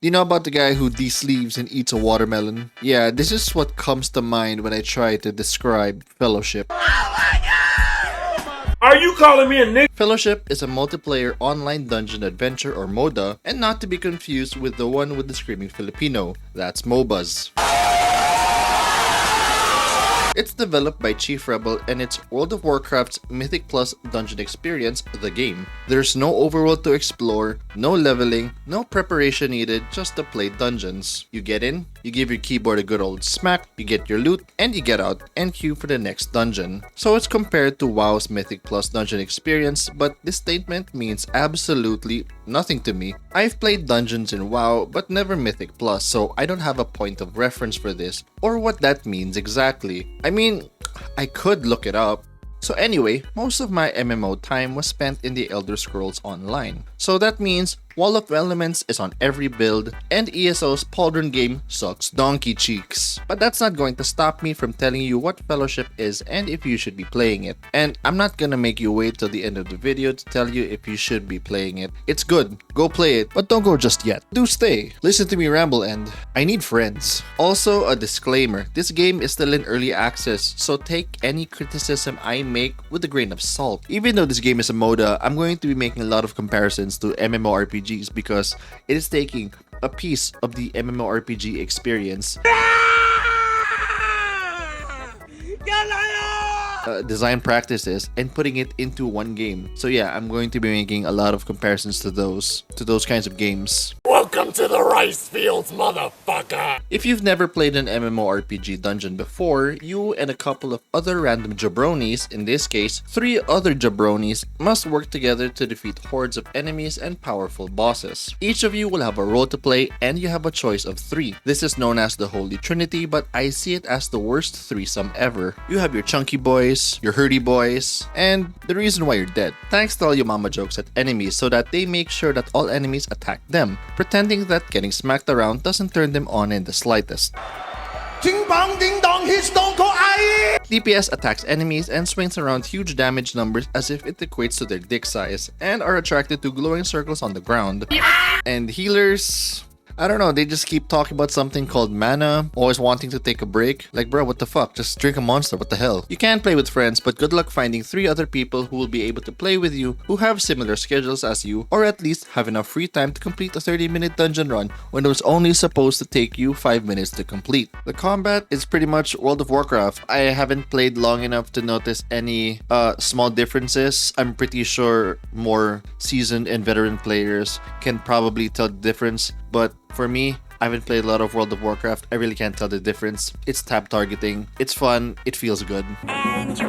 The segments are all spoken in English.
Do you know about the guy who de-sleeves and eats a watermelon? Yeah, this is what comes to mind when I try to describe Fellowship. Are you calling me a nigga? Fellowship is a multiplayer online dungeon adventure or MODA, and not to be confused with the one with the screaming Filipino. That's MOBAs. It's developed by Chief Rebel and it's World of Warcraft's Mythic Plus dungeon experience, the game. There's no overworld to explore, no leveling, no preparation needed just to play dungeons. You get in, you give your keyboard a good old smack, you get your loot, and you get out and queue for the next dungeon. So it's compared to WoW's Mythic Plus dungeon experience, but this statement means absolutely nothing to me. I've played dungeons in WoW, but never Mythic Plus, so I don't have a point of reference for this, or what that means exactly. I mean, I could look it up. So anyway, most of my MMO time was spent in the Elder Scrolls Online. So that means Wall of Elements is on every build, and ESO's Pauldron game sucks donkey cheeks. But that's not going to stop me from telling you what Fellowship is and if you should be playing it. And I'm not gonna make you wait till the end of the video to tell you if you should be playing it. It's good, go play it, but don't go just yet. Do stay, listen to me ramble, and I need friends. Also, a disclaimer, this game is still in early access, so take any criticism I make with a grain of salt. Even though this game is a MODA, I'm going to be making a lot of comparisons to MMORPGs because it is taking a piece of the MMORPG experience, design practices, and putting it into one game. So yeah, I'm going to be making a lot of comparisons to those kinds of games. Welcome to the rice fields, motherfucker! If you've never played an MMORPG dungeon before, you and a couple of other random jabronis, in this case, 3 other jabronis, must work together to defeat hordes of enemies and powerful bosses. Each of you will have a role to play and you have a choice of 3. This is known as the Holy Trinity, but I see it as the worst threesome ever. You have your chunky boys, your hurdy boys, and the reason why you're dead. Thanks to all your mama jokes at enemies so that they make sure that all enemies attack them, pretending that getting smacked around doesn't turn them on in the slightest. Ding bong ding dong, hit stone cold aye! DPS attacks enemies and swings around huge damage numbers as if it equates to their dick size, and are attracted to glowing circles on the ground. And healers, I don't know, they just keep talking about something called mana, always wanting to take a break. Like, bro, what the fuck? Just drink a monster, what the hell? You can play with friends, but good luck finding 3 other people who will be able to play with you, who have similar schedules as you, or at least have enough free time to complete a 30-minute dungeon run when it was only supposed to take you 5 minutes to complete. The combat is pretty much World of Warcraft. I haven't played long enough to notice any small differences. I'm pretty sure more seasoned and veteran players can probably tell the difference, but for me, I haven't played a lot of World of Warcraft. I really can't tell the difference. It's tab targeting. It's fun. It feels good. And you're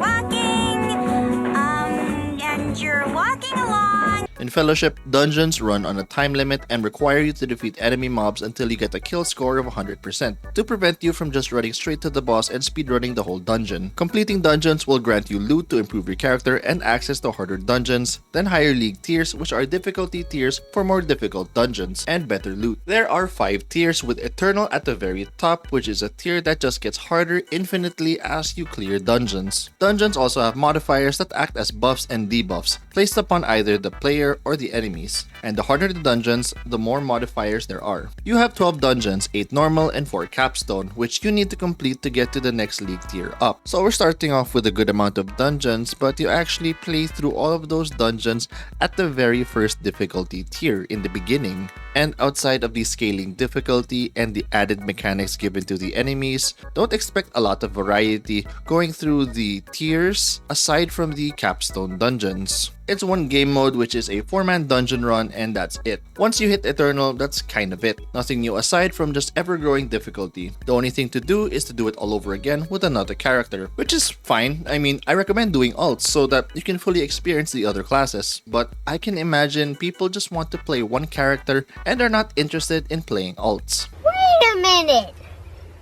walking along. In Fellowship, dungeons run on a time limit and require you to defeat enemy mobs until you get a kill score of 100% to prevent you from just running straight to the boss and speedrunning the whole dungeon. Completing dungeons will grant you loot to improve your character and access to harder dungeons, then higher league tiers, which are difficulty tiers for more difficult dungeons, and better loot. There are 5 tiers, with Eternal at the very top, which is a tier that just gets harder infinitely as you clear dungeons. Dungeons also have modifiers that act as buffs and debuffs, placed upon either the player or the enemies, and the harder the dungeons, the more modifiers there are. You have 12 dungeons, 8 normal and 4 capstone, which you need to complete to get to the next league tier up. So we're starting off with a good amount of dungeons, but you actually play through all of those dungeons at the very first difficulty tier in the beginning. And outside of the scaling difficulty and the added mechanics given to the enemies, don't expect a lot of variety going through the tiers aside from the capstone dungeons. It's one game mode, which is a 4-man dungeon run, and that's it. Once you hit Eternal, that's kind of it. Nothing new aside from just ever-growing difficulty. The only thing to do is to do it all over again with another character, which is fine. I mean, I recommend doing alts so that you can fully experience the other classes, but I can imagine people just want to play one character and are not interested in playing alts. Wait a minute.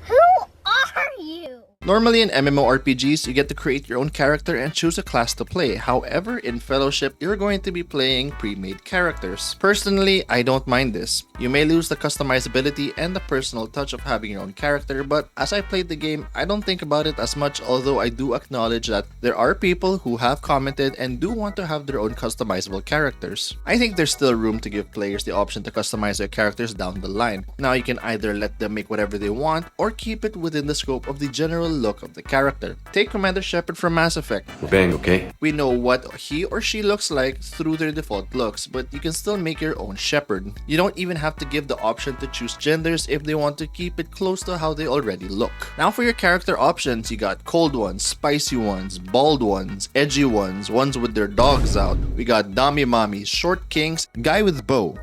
Who are you? Normally in MMORPGs, you get to create your own character and choose a class to play. However, in Fellowship, you're going to be playing pre-made characters. Personally, I don't mind this. You may lose the customizability and the personal touch of having your own character, but as I played the game, I don't think about it as much, although I do acknowledge that there are people who have commented and do want to have their own customizable characters. I think there's still room to give players the option to customize their characters down the line. Now you can either let them make whatever they want or keep it within the scope of the general look of the character. Take Commander Shepard from Mass Effect. Bang, okay? We know what he or she looks like through their default looks, but you can still make your own Shepard. You don't even have to give the option to choose genders if they want to keep it close to how they already look. Now for your character options, you got cold ones, spicy ones, bald ones, edgy ones, ones with their dogs out. We got Dami Mommies, short kings, guy with bow,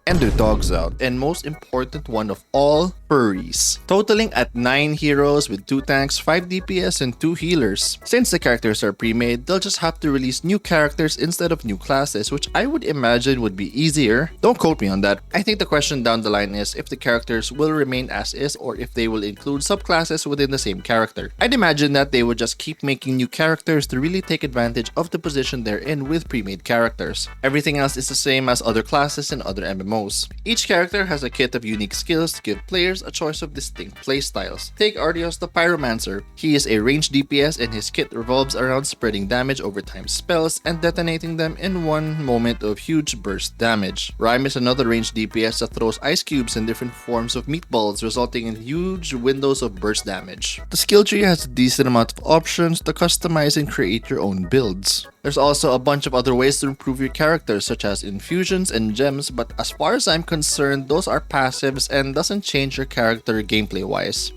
and their dogs out, and most important one of all, furries. Totaling at 9 heroes with 2 tanks, 5 DPS, and 2 healers. Since the characters are pre-made, they'll just have to release new characters instead of new classes, which I would imagine would be easier. Don't quote me on that. I think the question down the line is if the characters will remain as is or if they will include subclasses within the same character. I'd imagine that they would just keep making new characters to really take advantage of the position they're in with pre-made characters. Everything else is the same as other classes and other MMOs. Each character has a kit of unique skills to give players a choice of distinct playstyles. Take Artios the Pyromancer. He is a ranged DPS and his kit revolves around spreading damage over time spells and detonating them in one moment of huge burst damage. Rhyme is another ranged DPS that throws ice cubes in different forms of meatballs, resulting in huge windows of burst damage. The skill tree has a decent amount of options to customize and create your own builds. There's also a bunch of other ways to improve your character, such as infusions and gems, but as far as I'm concerned, those are passives and doesn't change your character gameplay wise.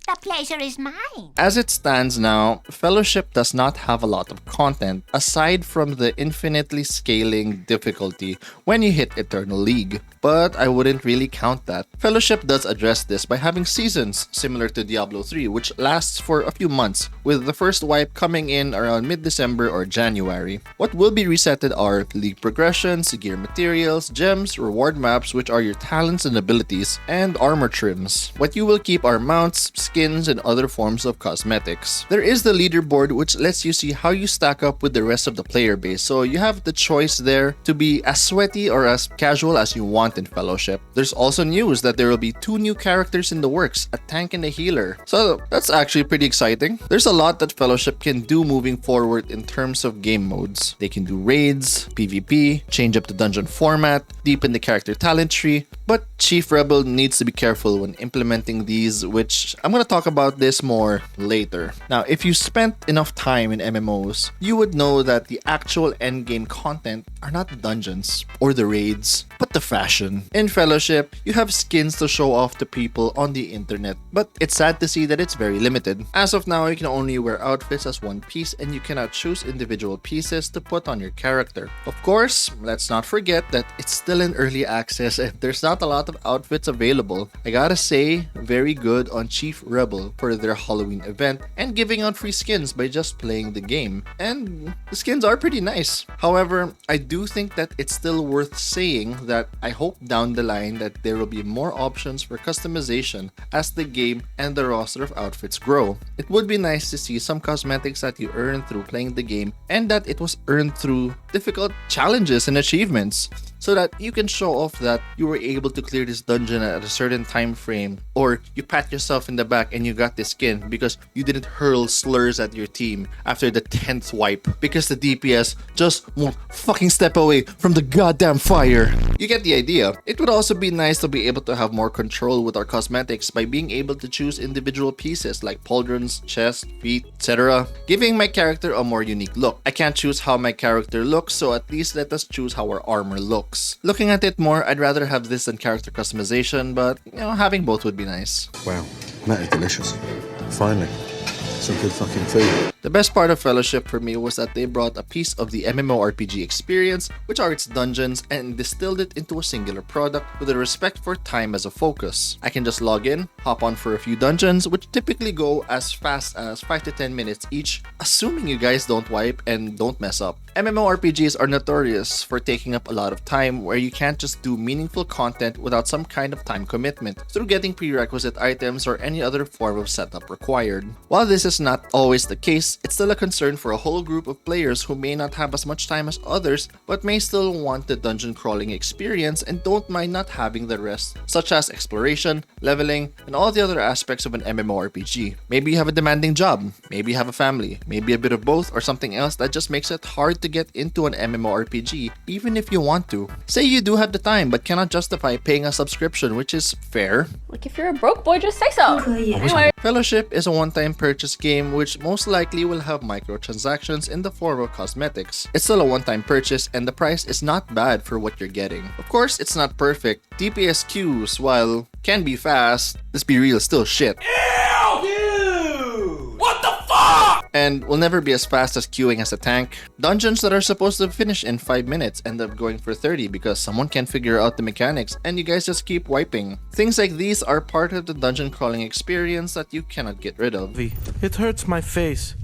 The pleasure is mine. As it stands now, Fellowship does not have a lot of content aside from the infinitely scaling difficulty when you hit Eternal League. But I wouldn't really count that. Fellowship does address this by having seasons similar to Diablo 3, which lasts for a few months, with the first wipe coming in around mid-December or January. What will be resetted are league progressions, gear materials, gems, reward maps, which are your talents and abilities, and armor trims. What you will keep are mounts, skins, and other forms of cosmetics. There is the leaderboard, which lets you see how you stack up with the rest of the player base, so you have the choice there to be as sweaty or as casual as you want in Fellowship. There's also news that there will be 2 new characters in the works, a tank and a healer. So that's actually pretty exciting. There's a lot that Fellowship can do moving forward in terms of game modes. They can do raids, PvP, change up the dungeon format, deepen the character talent tree, but Chief Rebel needs to be careful when implementing these, which I'm gonna talk about this more later. Now, if you spent enough time in MMOs, you would know that the actual endgame content are not the dungeons or the raids, but the fashion. In Fellowship, you have skins to show off to people on the internet, but it's sad to see that it's very limited. As of now, you can only wear outfits as one piece and you cannot choose individual pieces to put on your character. Of course, let's not forget that it's still in early access and there's not a lot of outfits available. I gotta say, very good on Chief Rebel for their Halloween event and giving out free skins by just playing the game. And the skins are pretty nice. However, I do think that it's still worth saying that I hope down the line that there will be more options for customization as the game and the roster of outfits grow. It would be nice to see some cosmetics that you earn through playing the game and that it was earned through difficult challenges and achievements, so that you can show off that you were able to clear this dungeon at a certain time frame, or you pat yourself in the back and you got this skin because you didn't hurl slurs at your team after the 10th wipe because the DPS just won't fucking step away from the goddamn fire. You get the idea. It would also be nice to be able to have more control with our cosmetics by being able to choose individual pieces like pauldrons, chest, feet, etc., giving my character a more unique look. I can't choose how my character looks, so at least let us choose how our armor looks. Looking at it more, I'd rather have this than character customization, but having both would be nice. Wow, that is delicious. Finally, some good fucking food. The best part of Fellowship for me was that they brought a piece of the MMORPG experience, which are its dungeons, and distilled it into a singular product with a respect for time as a focus. I can just log in, hop on for a few dungeons, which typically go as fast as 5 to 10 minutes each, assuming you guys don't wipe and don't mess up. MMORPGs are notorious for taking up a lot of time where you can't just do meaningful content without some kind of time commitment through getting prerequisite items or any other form of setup required. While this is not always the case, it's still a concern for a whole group of players who may not have as much time as others but may still want the dungeon crawling experience and don't mind not having the rest, such as exploration, leveling, and all the other aspects of an MMORPG. Maybe you have a demanding job, maybe you have a family, maybe a bit of both or something else that just makes it hard to get into an MMORPG even if you want to. Say you do have the time but cannot justify paying a subscription, which is fair. Like, if you're a broke boy, just say so. Anyway. Fellowship is a one-time purchase game which most likely will have microtransactions in the form of cosmetics. It's still a one-time purchase and the price is not bad for what you're getting. Of course, it's not perfect. DPS queues, while can be fast, let's be real, still shit. And will never be as fast as queuing as a tank. Dungeons that are supposed to finish in 5 minutes end up going for 30 because someone can't figure out the mechanics and you guys just keep wiping. Things like these are part of the dungeon crawling experience that you cannot get rid of. It hurts my face.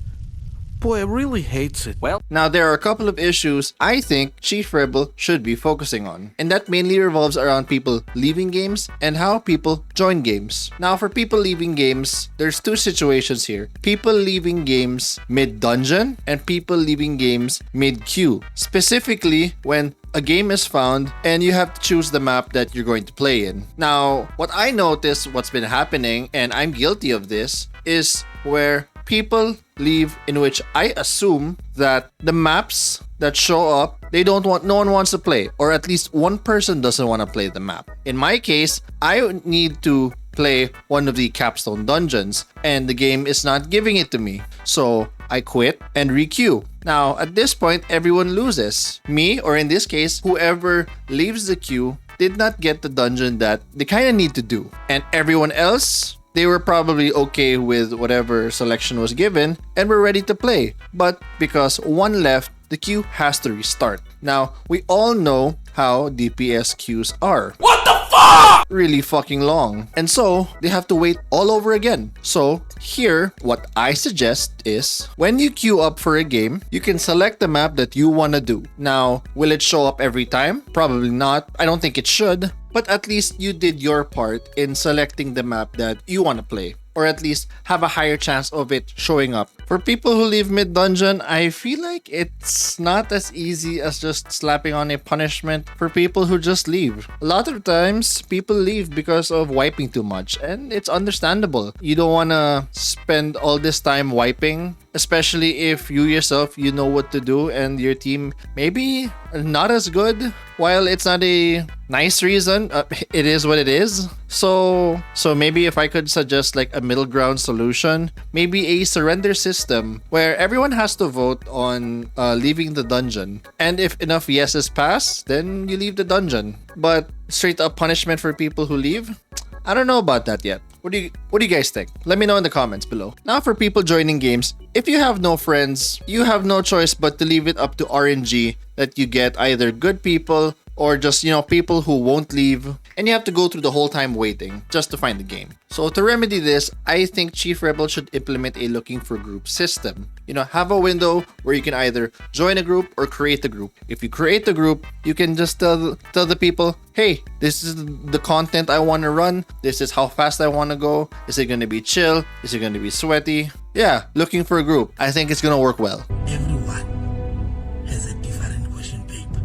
Boy, I really hates it. Now, there are a couple of issues I think Chief Rebel should be focusing on, and that mainly revolves around people leaving games and how people join games. Now, for people leaving games, there's two situations here. People leaving games mid-dungeon and people leaving games mid-queue. Specifically, when a game is found and you have to choose the map that you're going to play in. Now, what I noticed what's been happening, and I'm guilty of this, is where people leave in which I assume that the maps that show up, no one wants to play, or at least one person doesn't want to play the map. In my case, I need to play one of the capstone dungeons and the game is not giving it to me. So I quit and re-queue. Now, at this point, everyone loses. Me, or in this case, whoever leaves the queue, did not get the dungeon that they kind of need to do. And everyone else, they were probably okay with whatever selection was given and were ready to play. But because one left, the queue has to restart. Now, we all know how DPS queues are. What the fuck? Really fucking long. And so, they have to wait all over again. So, here, what I suggest is, when you queue up for a game, you can select the map that you want to do. Now, will it show up every time? Probably not. I don't think it should. But at least you did your part in selecting the map that you want to play. Or at least have a higher chance of it showing up. For people who leave mid-dungeon, I feel like it's not as easy as just slapping on a punishment for people who just leave. A lot of times, people leave because of wiping too much, and it's understandable. You don't want to spend all this time wiping, especially if you yourself, you know what to do, and your team maybe not as good. While it's not a nice reason, it is what it is. So maybe if I could suggest like a middle ground solution, maybe a surrender system where everyone has to vote on leaving the dungeon. And if enough yeses pass, then you leave the dungeon. But straight up punishment for people who leave? I don't know about that yet. What do you guys think? Let me know in the comments below. Now, for people joining games, if you have no friends, you have no choice but to leave it up to RNG that you get either good people or just, people who won't leave, and you have to go through the whole time waiting just to find the game. So to remedy this, I think Chief Rebel should implement a looking for group system. Have a window where you can either join a group or create a group. If you create a group, you can just tell the people, hey, this is the content I want to run. This is how fast I want to go. Is it going to be chill? Is it going to be sweaty? Yeah, looking for a group. I think it's going to work well. Everyone has a different question paper.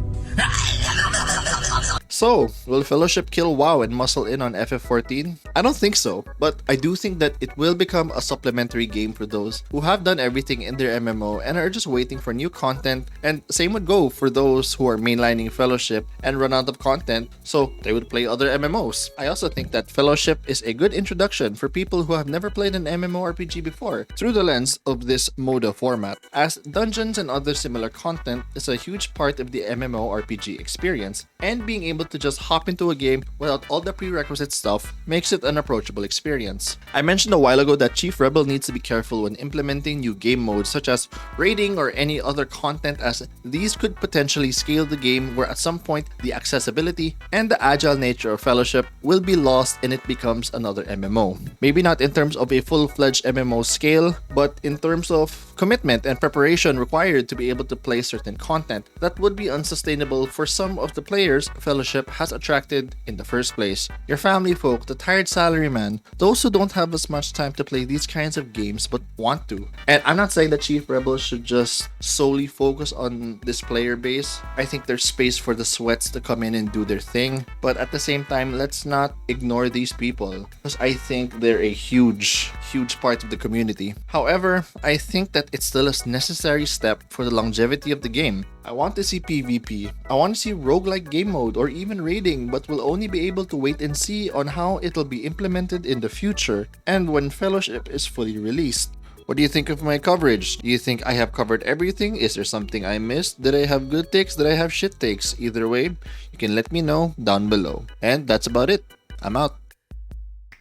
So, will Fellowship kill WoW and muscle in on FF14? I don't think so, but I do think that it will become a supplementary game for those who have done everything in their MMO and are just waiting for new content, and same would go for those who are mainlining Fellowship and run out of content, so they would play other MMOs. I also think that Fellowship is a good introduction for people who have never played an MMORPG before, through the lens of this MODA format, as dungeons and other similar content is a huge part of the MMORPG experience, and being able able to just hop into a game without all the prerequisite stuff makes it an approachable experience. I mentioned a while ago that Chief Rebel needs to be careful when implementing new game modes such as raiding or any other content, as these could potentially scale the game where at some point the accessibility and the agile nature of Fellowship will be lost and it becomes another MMO. Maybe not in terms of a full-fledged MMO scale, but in terms of commitment and preparation required to be able to play certain content that would be unsustainable for some of the players Fellowship has attracted in the first place. Your family folk, the tired salaryman, those who don't have as much time to play these kinds of games but want to. And I'm not saying that Chief Rebel should just solely focus on this player base. I think there's space for the sweats to come in and do their thing, but at the same time, let's not ignore these people because I think they're a huge part of the community. However, I think that it's still a necessary step for the longevity of the game. I want to see PvP, I want to see roguelike game mode or even raiding, but we'll only be able to wait and see on how it'll be implemented in the future and when Fellowship is fully released. What do you think of my coverage? Do you think I have covered everything? Is there something I missed? Did I have good takes? Did I have shit takes? Either way, you can let me know down below. And that's about it. I'm out.